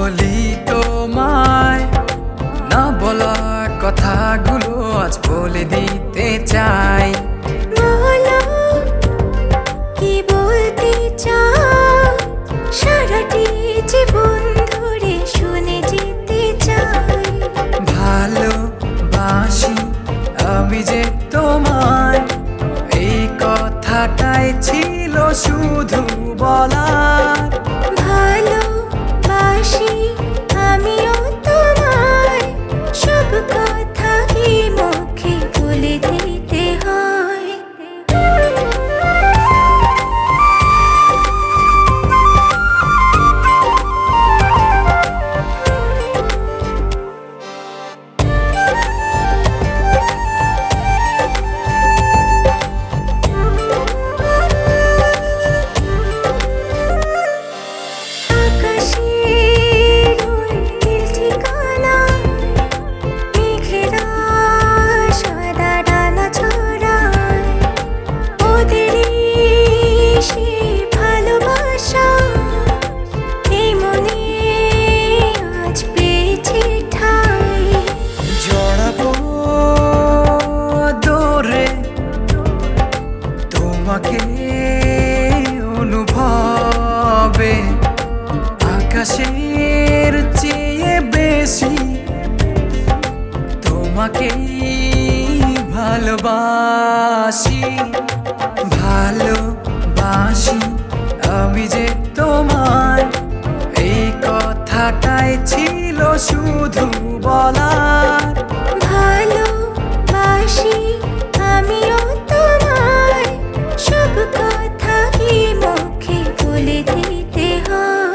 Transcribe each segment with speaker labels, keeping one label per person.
Speaker 1: বলি তোমায় না বলা কথাগুলো আজ বলে দিতে চাই।
Speaker 2: বলো কি বলতে চাও, সারাটি জীবন ধরে শুনে যেতে চাই।
Speaker 1: ভালোবাসি আমি যে তোমায়, এই কথাটাই ছিল শুধু বলার।
Speaker 2: ভালোবাসি আমিও তোমায়, সব কথা কি মুখে বলে দিতে হয়? আকাশের ওই নীল ঠিকানায় মেঘেরা সাদা ডানা ছড়ায়, ওদেরই সেই ভালোবাসা এই মনে আজ পেয়েছে ঠাঁই।
Speaker 1: জড়াবো দৌড়ে তোমাকে অনুভবে, আকাশের চেয়ে বেশি তোমাকেই ভালোবাসি। ভালোবাসি আমি যে তোমায়, এই কথাটাই ছিল শুধু বলার।
Speaker 2: ভালোবাসি আমিও তোমায়, সব কথা কি মুখে বলে দিতে হয়?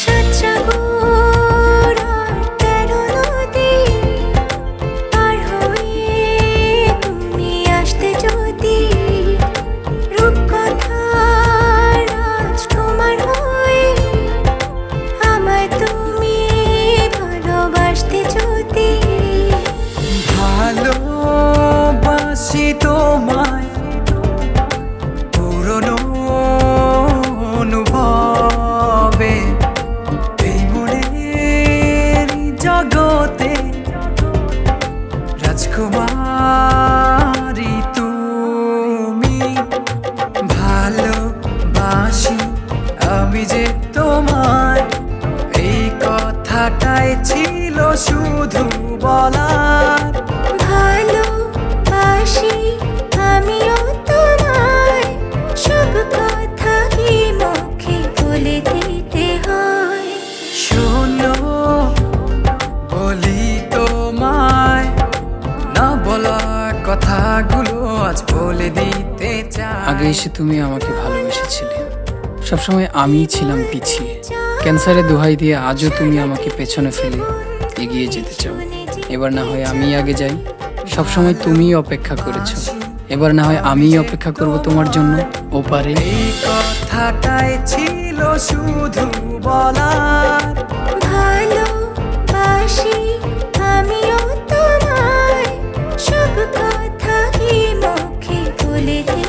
Speaker 2: সাতসাগর আর 13 নদী পার হয়ে তুমি আসতে যদি, রূপকথার রাজকুমার হয়ে আমায় তুমি ভালোবাসতে যদি।
Speaker 1: ভালোবাসি তোমায় পুরনো অনুভবে, এই মনের জগতে রাজকুমারী তুমি। ভালোবাসি আমি যে তোমায়, এই কথাটাই ছিল শুধু বলার।
Speaker 2: ভালোবাসি আমিও তোমায়, সব কথা কি মুখে বলে দিতে হয়?
Speaker 1: শোনো বলি তোমায় না বলা কথাগুলো আজ বলে দিতে চাই।
Speaker 3: আগে এসে তুমি আমাকে ভালোবেসেছিলে, সবসময় আমিই ছিলাম পিছিয়ে। ক্যান্সারে দোহাই দিয়ে আজও তুমি আমাকে পেছনে ফেলে এগিয়ে যেতে চাও। এবার না হয় আমি আগে যাই, সবসময় তুমিই অপেক্ষা করেছো, এবার না হয় আমিই অপেক্ষা করব তোমার জন্য ওপারে।
Speaker 1: এই কথাটাই ছিল শুধু বলার।
Speaker 2: ভালোবাসি আমিও তোমায়, সব কথা কি মুখে বলে দিতে